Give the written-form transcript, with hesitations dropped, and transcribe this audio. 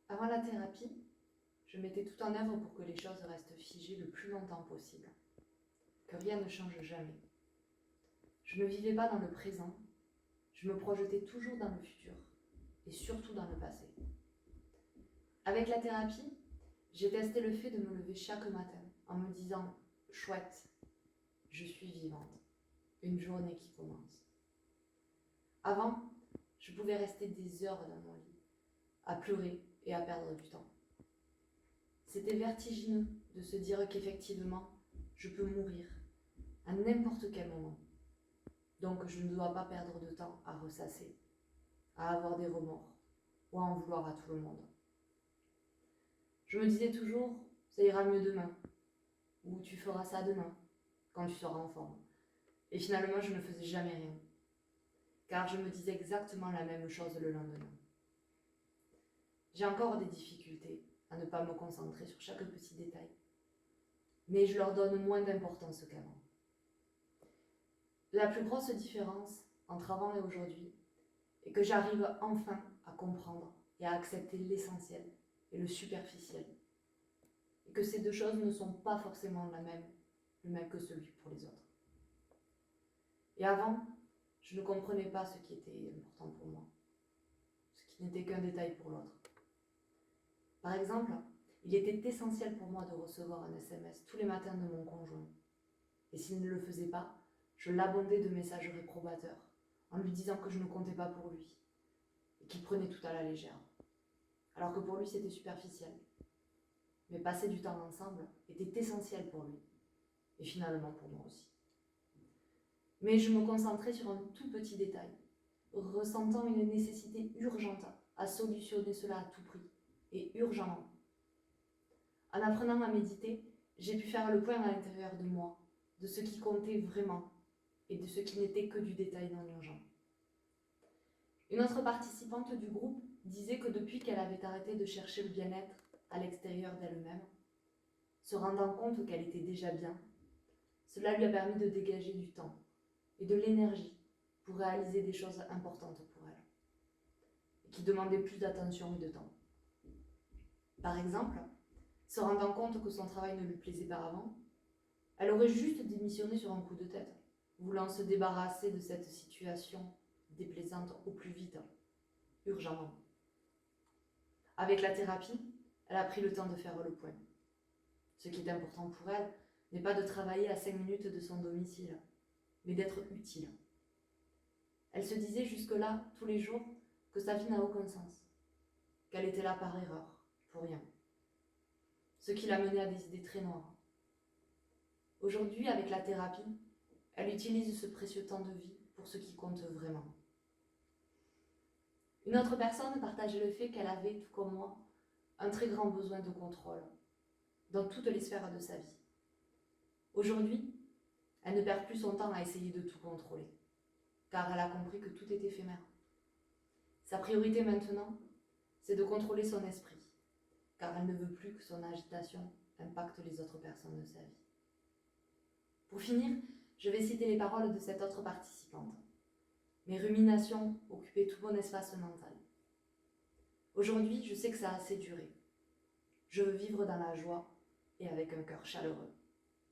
Avant la thérapie, je mettais tout en œuvre pour que les choses restent figées le plus longtemps possible, que rien ne change jamais. Je ne vivais pas dans le présent, je me projetais toujours dans le futur, et surtout dans le passé. Avec la thérapie, j'ai testé le fait de me lever chaque matin en me disant « Chouette, je suis vivante, une journée qui commence ». Avant, je pouvais rester des heures dans mon lit, à pleurer et à perdre du temps. C'était vertigineux de se dire qu'effectivement, je peux mourir à n'importe quel moment. Donc je ne dois pas perdre de temps à ressasser, à avoir des remords ou à en vouloir à tout le monde. Je me disais toujours, ça ira mieux demain, ou tu feras ça demain, quand tu seras en forme. Et finalement, je ne faisais jamais rien, car je me disais exactement la même chose le lendemain. J'ai encore des difficultés à ne pas me concentrer sur chaque petit détail, mais je leur donne moins d'importance qu'avant. La plus grosse différence entre avant et aujourd'hui est que j'arrive enfin à comprendre et à accepter l'essentiel et le superficiel, et que ces deux choses ne sont pas forcément le même que celui pour les autres. Et avant, je ne comprenais pas ce qui était important pour moi, ce qui n'était qu'un détail pour l'autre. Par exemple, il était essentiel pour moi de recevoir un SMS tous les matins de mon conjoint. Et s'il ne le faisait pas, je l'abondais de messages réprobateurs, en lui disant que je ne comptais pas pour lui, et qu'il prenait tout à la légère. Alors que pour lui, c'était superficiel. Mais passer du temps ensemble était essentiel pour lui, et finalement pour moi aussi. Mais je me concentrais sur un tout petit détail, ressentant une nécessité urgente à solutionner cela à tout prix, et urgemment. En apprenant à méditer, j'ai pu faire le point à l'intérieur de moi, de ce qui comptait vraiment, et de ce qui n'était que du détail non urgent. Une autre participante du groupe disait que depuis qu'elle avait arrêté de chercher le bien-être à l'extérieur d'elle-même, se rendant compte qu'elle était déjà bien, cela lui a permis de dégager du temps et de l'énergie pour réaliser des choses importantes pour elle, et qui demandaient plus d'attention et de temps. Par exemple, se rendant compte que son travail ne lui plaisait pas avant, elle aurait juste démissionné sur un coup de tête, voulant se débarrasser de cette situation déplaisante au plus vite, urgemment. Avec la thérapie, elle a pris le temps de faire le point. Ce qui est important pour elle n'est pas de travailler à 5 minutes de son domicile, mais d'être utile. Elle se disait jusque-là, tous les jours, que sa vie n'a aucun sens, qu'elle était là par erreur, pour rien. Ce qui l'a menée à des idées très noires. Aujourd'hui, avec la thérapie, elle utilise ce précieux temps de vie pour ce qui compte vraiment. Une autre personne partageait le fait qu'elle avait, tout comme moi, un très grand besoin de contrôle dans toutes les sphères de sa vie. Aujourd'hui, elle ne perd plus son temps à essayer de tout contrôler, car elle a compris que tout est éphémère. Sa priorité maintenant, c'est de contrôler son esprit, car elle ne veut plus que son agitation impacte les autres personnes de sa vie. Pour finir, je vais citer les paroles de cette autre participante. Mes ruminations occupaient tout mon espace mental. Aujourd'hui, je sais que ça a assez duré. Je veux vivre dans la joie et avec un cœur chaleureux.